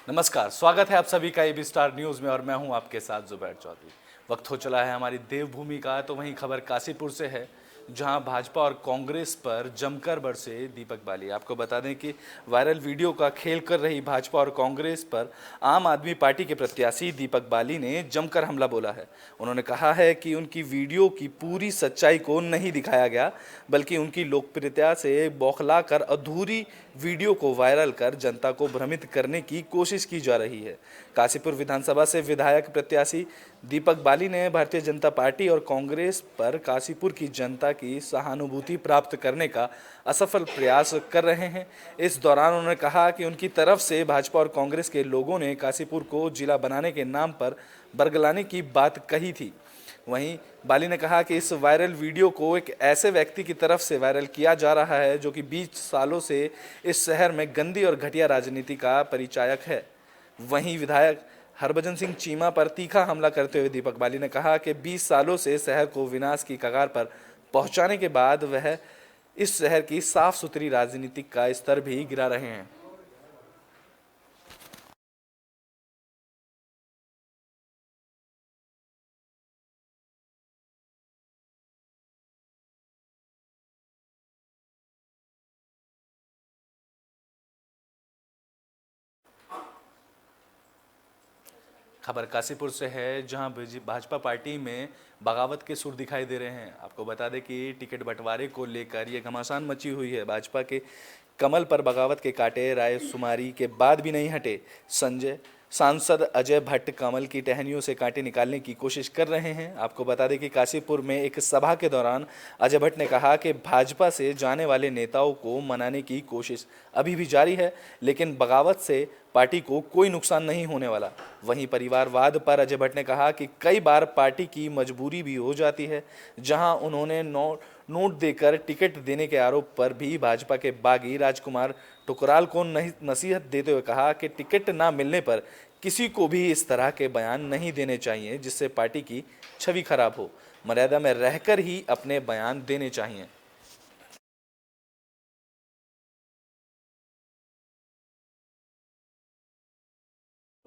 नमस्कार, स्वागत है आप सभी का एबी स्टार न्यूज में और मैं हूं आपके साथ जुबैर चौधरी। वक्त हो चला है हमारी देवभूमि का, तो वहीं खबर काशीपुर से है, जहां भाजपा और कांग्रेस पर जमकर बरसे दीपक बाली। आपको बता दें कि वायरल वीडियो का खेल कर रही भाजपा और कांग्रेस पर आम आदमी पार्टी के प्रत्याशी दीपक बाली ने जमकर हमला बोला है। उन्होंने कहा है कि उनकी वीडियो की पूरी सच्चाई को नहीं दिखाया गया, बल्कि उनकी लोकप्रियता से बौखला कर अधूरी वीडियो को वायरल कर जनता को भ्रमित करने की कोशिश की जा रही है। काशीपुर विधानसभा से विधायक प्रत्याशी दीपक बाली ने भारतीय जनता पार्टी और कांग्रेस पर काशीपुर की जनता की सहानुभूति प्राप्त करने का असफल प्रयास कर रहे हैं। इस दौरान उन्होंने कहा कि उनकी तरफ से भाजपा और कांग्रेस के लोगों ने काशीपुर को जिला बनाने के नाम पर बरगलाने की बात कही थी। वहीं बाली ने कहा कि इस वायरल वीडियो को एक ऐसे व्यक्ति की तरफ से वायरल किया जा रहा है जो कि 20 सालों से इस शहर में गंदी और घटिया राजनीति का परिचायक है। वहीं विधायक हरभजन सिंह चीमा पर तीखा हमला करते हुए दीपक बाली ने कहा कि 20 सालों से शहर को विनाश की कगार पर पहुंचाने के बाद वह इस शहर की साफ सुथरी राजनीति का स्तर भी गिरा रहे हैं। खबर काशीपुर से है, जहां भाजपा पार्टी में बगावत के सुर दिखाई दे रहे हैं। आपको बता दें कि टिकट बंटवारे को लेकर ये घमासान मची हुई है। भाजपा के कमल पर बगावत के कांटे रायशुमारी के बाद भी नहीं हटे। सांसद अजय भट्ट कमल की टहनियों से कांटे निकालने की कोशिश कर रहे हैं। आपको बता दें कि काशीपुर में एक सभा के दौरान अजय भट्ट ने कहा कि भाजपा से जाने वाले नेताओं को मनाने की कोशिश अभी भी जारी है, लेकिन बगावत से पार्टी को कोई नुकसान नहीं होने वाला। वहीं परिवारवाद पर अजय भट्ट ने कहा कि कई बार पार्टी की मजबूरी भी हो जाती है। जहां उन्होंने नोट देकर टिकट देने के आरोप पर भी भाजपा के बागी राजकुमार टुकराल को नसीहत देते हुए कहा कि टिकट ना मिलने पर किसी को भी इस तरह के बयान नहीं देने चाहिए जिससे पार्टी की छवि खराब हो। मर्यादा में रहकर ही अपने बयान देने चाहिए।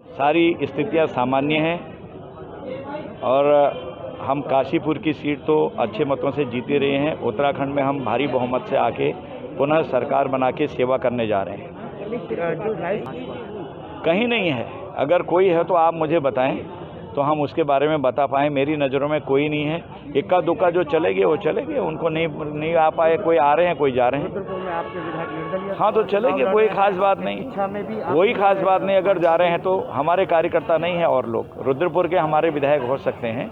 सारी स्थितियां सामान्य हैं और हम काशीपुर की सीट तो अच्छे मतों से जीते रहे हैं। उत्तराखंड में हम भारी बहुमत से आके पुनः सरकार बना के सेवा करने जा रहे हैं। कहीं नहीं है, अगर कोई है तो आप मुझे बताएं तो हम उसके बारे में बता पाएँ। मेरी नज़रों में कोई नहीं है। इक्का दुक्का जो चले गए वो चले गए, उनको नहीं आ पाए। कोई आ रहे हैं, कोई जा रहे हैं। हाँ तो चले गए, कोई खास बात नहीं, कोई खास बात नहीं। अगर जा रहे हैं तो हमारे कार्यकर्ता नहीं है और लोग रुद्रपुर के हमारे विधायक हो सकते हैं।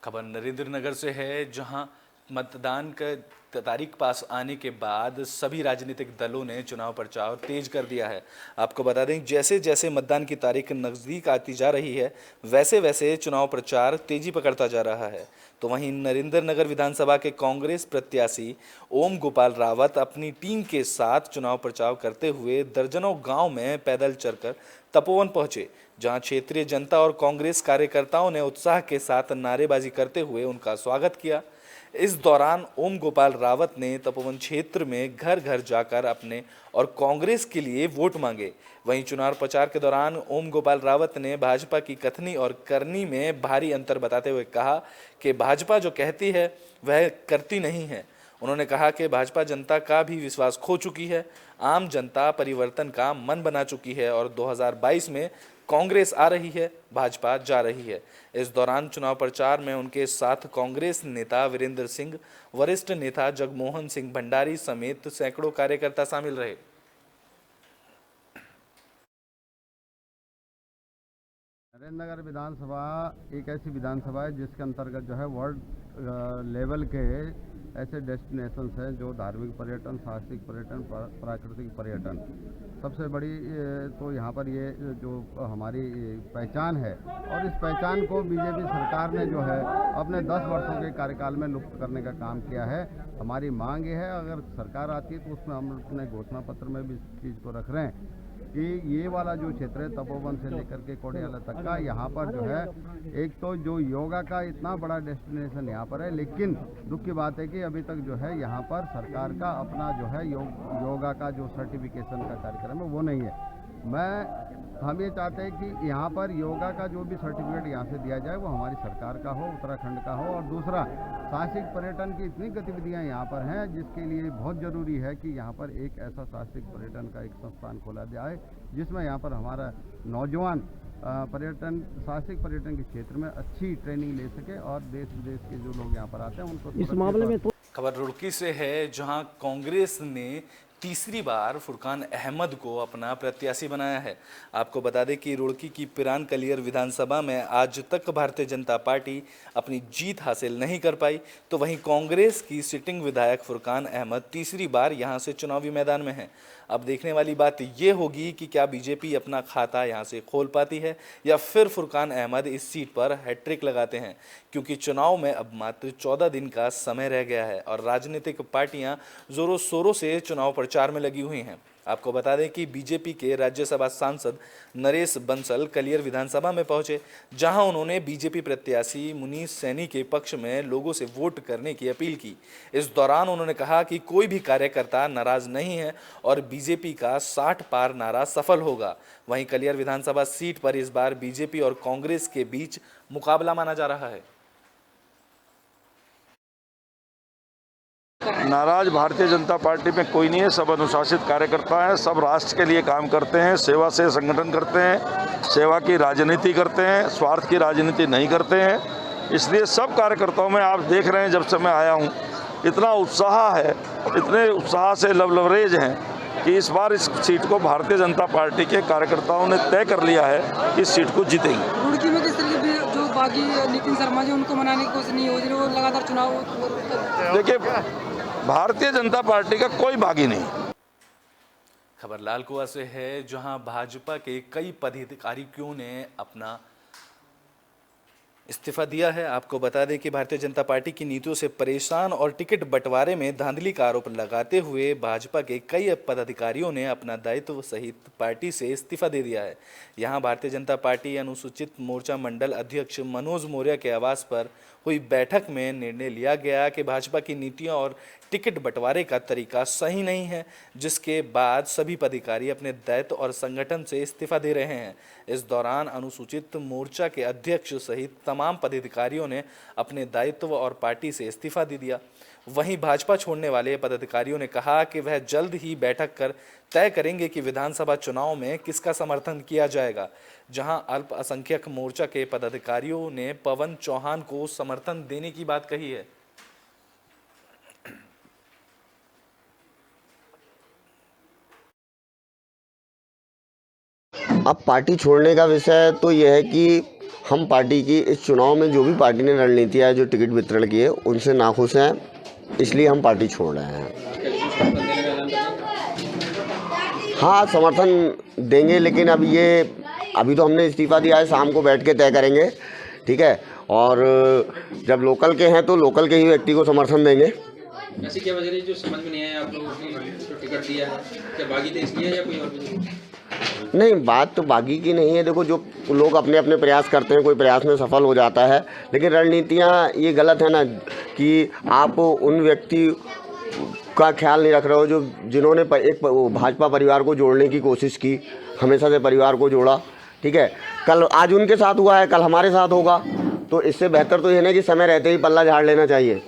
खबर नरेंद्र नगर से है, जहां मतदान का तारीख पास आने के बाद सभी राजनीतिक दलों ने चुनाव प्रचार तेज कर दिया है। आपको बता दें, जैसे जैसे मतदान की तारीख नज़दीक आती जा रही है, वैसे वैसे चुनाव प्रचार तेजी पकड़ता जा रहा है। तो वहीं नरेंद्र नगर विधानसभा के कांग्रेस प्रत्याशी ओम गोपाल रावत अपनी टीम के साथ चुनाव प्रचार करते हुए दर्जनों गाँव में पैदल चलकर तपोवन पहुंचे, जहां क्षेत्रीय जनता और कांग्रेस कार्यकर्ताओं ने उत्साह के साथ नारेबाजी करते हुए उनका स्वागत किया। इस दौरान ओम गोपाल रावत ने तपोवन क्षेत्र में घर घर जाकर अपने और कांग्रेस के लिए वोट मांगे। वहीं चुनाव प्रचार के दौरान ओम गोपाल रावत ने भाजपा की कथनी और करनी में भारी अंतर बताते हुए कहा कि भाजपा जो कहती है वह करती नहीं है। उन्होंने कहा कि भाजपा जनता का भी विश्वास खो चुकी है। आम जनता परिवर्तन का मन बना चुकी है और 2022 में कांग्रेस आ रही है, भाजपा जा रही है। इस दौरान चुनाव प्रचार में उनके साथ कांग्रेस नेता वीरेंद्र सिंह, वरिष्ठ नेता जगमोहन सिंह भंडारी समेत सैकड़ों कार्यकर्ता शामिल रहे। नरेंद्र नगर विधानसभा एक ऐसी विधानसभा है जिसके अंतर्गत जो है वर्ल्ड लेवल के ऐसे डेस्टिनेशंस हैं जो धार्मिक पर्यटन, साहसिक पर्यटन, प्राकृतिक पर्यटन, सबसे बड़ी तो यहाँ पर ये जो हमारी पहचान है और इस पहचान को बीजेपी सरकार ने जो है अपने 10 वर्षों के कार्यकाल में लुप्त करने का काम किया है। हमारी मांग ये है, अगर सरकार आती है तो उसमें हम अपने घोषणा पत्र में भी इस चीज़ को रख रहे हैं कि ये वाला जो क्षेत्र है तपोवन से लेकर के कोडियाला तक का, यहाँ पर जो है एक तो जो योगा का इतना बड़ा डेस्टिनेशन यहाँ पर है, लेकिन दुख की बात है कि अभी तक जो है यहाँ पर सरकार का अपना जो है योगा का जो सर्टिफिकेशन का कार्यक्रम है वो नहीं है। मैं तो हम ये चाहते हैं कि यहाँ पर योगा का जो भी सर्टिफिकेट यहाँ से दिया जाए वो हमारी सरकार का हो, उत्तराखंड का हो। और दूसरा, साहसिक पर्यटन की इतनी गतिविधियाँ यहाँ पर हैं जिसके लिए बहुत ज़रूरी है कि यहाँ पर एक ऐसा साहसिक पर्यटन का एक संस्थान खोला जाए जिसमें यहाँ पर हमारा नौजवान पर्यटन, साहसिक पर्यटन के क्षेत्र में अच्छी ट्रेनिंग ले सके और देश विदेश के जो लोग यहाँ पर आते हैं उनको इस मामले में खबर रुड़की से है, जहां कांग्रेस ने तीसरी बार फुरकान अहमद को अपना प्रत्याशी बनाया है। आपको बता दें कि रुड़की की पिरान कलियर विधानसभा में आज तक भारतीय जनता पार्टी अपनी जीत हासिल नहीं कर पाई, तो वहीं कांग्रेस की सिटिंग विधायक फुरकान अहमद तीसरी बार यहां से चुनावी मैदान में हैं। अब देखने वाली बात ये होगी कि क्या बीजेपी अपना खाता यहां से खोल पाती है या फिर फुरकान अहमद इस सीट पर हैट्रिक लगाते हैं, क्योंकि चुनाव में अब मात्र 14 दिन का समय रह गया है और राजनीतिक पार्टियां जोरों शोरों से चुनाव प्रचार में लगी हुई हैं। आपको बता दें कि बीजेपी के राज्यसभा सांसद नरेश बंसल कलियर विधानसभा में पहुंचे, जहां उन्होंने बीजेपी प्रत्याशी मुनीष सैनी के पक्ष में लोगों से वोट करने की अपील की। इस दौरान उन्होंने कहा कि कोई भी कार्यकर्ता नाराज नहीं है और बीजेपी का 60 पार नारा सफल होगा। वहीं कलियर विधानसभा सीट पर इस बार बीजेपी और कांग्रेस के बीच मुकाबला माना जा रहा है। नाराज भारतीय जनता पार्टी में कोई नहीं है, सब अनुशासित कार्यकर्ता हैं, सब राष्ट्र के लिए काम करते हैं, सेवा से संगठन करते हैं, सेवा की राजनीति करते हैं, स्वार्थ की राजनीति नहीं करते हैं। इसलिए सब कार्यकर्ताओं में आप देख रहे हैं, जब से मैं आया हूं इतना उत्साह है, इतने उत्साह से लवरेज हैं कि इस बार इस सीट को भारतीय जनता पार्टी के कार्यकर्ताओं ने तय कर लिया है कि इस सीट को जीतेंगे। रुड़की में किस तरीके जो बागी नितिन शर्मा जी उनको मनाने की कोशिश नहीं हो रही, वो लगातार चुनाव। देखिए, भारतीय जनता पार्टी का कोई बागी नहीं। खबर लाल कुआं से है, जहां भाजपा के कई पदाधिकारियों ने अपना इस्तीफा दिया है। आपको बता दें कि भारतीय जनता पार्टी की नीतियों से परेशान और टिकट बंटवारे में धांधली का आरोप लगाते हुए भाजपा के कई पदाधिकारियों ने अपना दायित्व सहित पार्टी से इस्तीफा दे दिया है। यहां भारतीय जनता पार्टी अनुसूचित मोर्चा मंडल अध्यक्ष मनोज मौर्य के आवास पर हुई बैठक में निर्णय लिया गया कि भाजपा की नीतियों और टिकट बंटवारे का तरीका सही नहीं है, जिसके बाद सभी पदाधिकारी अपने दायित्व और संगठन से इस्तीफा दे रहे हैं। इस दौरान अनुसूचित मोर्चा के अध्यक्ष सहित तमाम पदाधिकारियों ने अपने दायित्व और पार्टी से इस्तीफा दे दिया। वहीं भाजपा छोड़ने वाले पदाधिकारियों ने कहा कि वह जल्द ही बैठक कर तय करेंगे कि विधानसभा चुनाव में किसका समर्थन किया जाएगा। जहां अल्पसंख्यक मोर्चा के पदाधिकारियों ने पवन चौहान को समर्थन देने की बात कही है। अब पार्टी छोड़ने का विषय तो यह है कि हम पार्टी की इस चुनाव में जो भी पार्टी ने रणनीतियाँ है, जो टिकट वितरण की है, उनसे नाखुश हैं, इसलिए हम पार्टी छोड़ रहे हैं। हाँ, समर्थन देंगे, लेकिन अभी तो हमने इस्तीफा दिया है, शाम को बैठ के तय करेंगे, ठीक है। और जब लोकल के हैं तो लोकल के ही व्यक्ति को समर्थन देंगे। ऐसी क्या वजह है जो समझ में नहीं आया आप लोगों ने जो टिकट दिया है? क्या बागी थे इसलिए या कोई और वजह? नहीं, बात तो बागी की नहीं है। देखो, जो लोग अपने अपने प्रयास करते हैं, कोई प्रयास में सफल हो जाता है, लेकिन रणनीतियाँ ये गलत है ना कि आप उन व्यक्ति का ख्याल नहीं रख रहे हो जो जिन्होंने एक भाजपा परिवार को जोड़ने की कोशिश की, हमेशा से परिवार को जोड़ा, ठीक है। कल आज उनके साथ हुआ है, कल हमारे साथ होगा, तो इससे बेहतर तो ये नहीं कि समय रहते ही पल्ला झाड़ लेना चाहिए।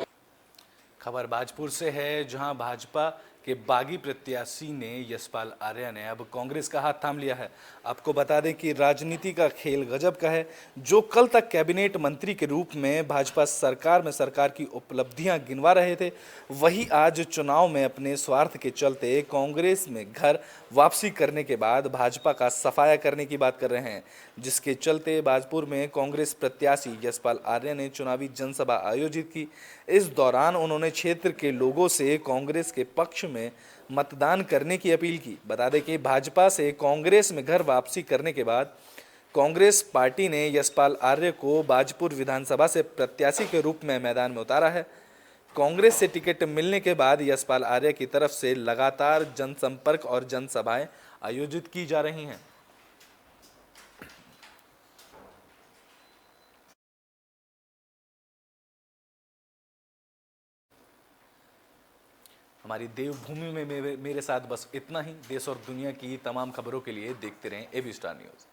खबर बाजपुर से है, जहां भाजपा के बागी प्रत्याशी ने यशपाल आर्य ने अब कांग्रेस का हाथ थाम लिया है। आपको बता दें कि राजनीति का खेल गजब का है। जो कल तक कैबिनेट मंत्री के रूप में भाजपा सरकार में सरकार की उपलब्धियां गिनवा रहे थे, वही आज चुनाव में अपने स्वार्थ के चलते कांग्रेस में घर वापसी करने के बाद भाजपा का सफाया करने की बात कर रहे हैं, जिसके चलते बाजपुर में कांग्रेस प्रत्याशी यशपाल आर्य ने चुनावी जनसभा आयोजित की। इस दौरान उन्होंने क्षेत्र के लोगों से कांग्रेस के पक्ष में मतदान करने की अपील की। बता दें कि भाजपा से कांग्रेस में घर वापसी करने के बाद कांग्रेस पार्टी ने यशपाल आर्य को बाजपुर विधानसभा से प्रत्याशी के रूप में मैदान में उतारा है। कांग्रेस से टिकट मिलने के बाद यशपाल आर्य की तरफ से लगातार जनसंपर्क और जनसभाएं आयोजित की जा रही हैं। हमारी देवभूमि में मेरे साथ बस इतना ही। देश और दुनिया की तमाम खबरों के लिए देखते रहें एबी स्टार न्यूज़।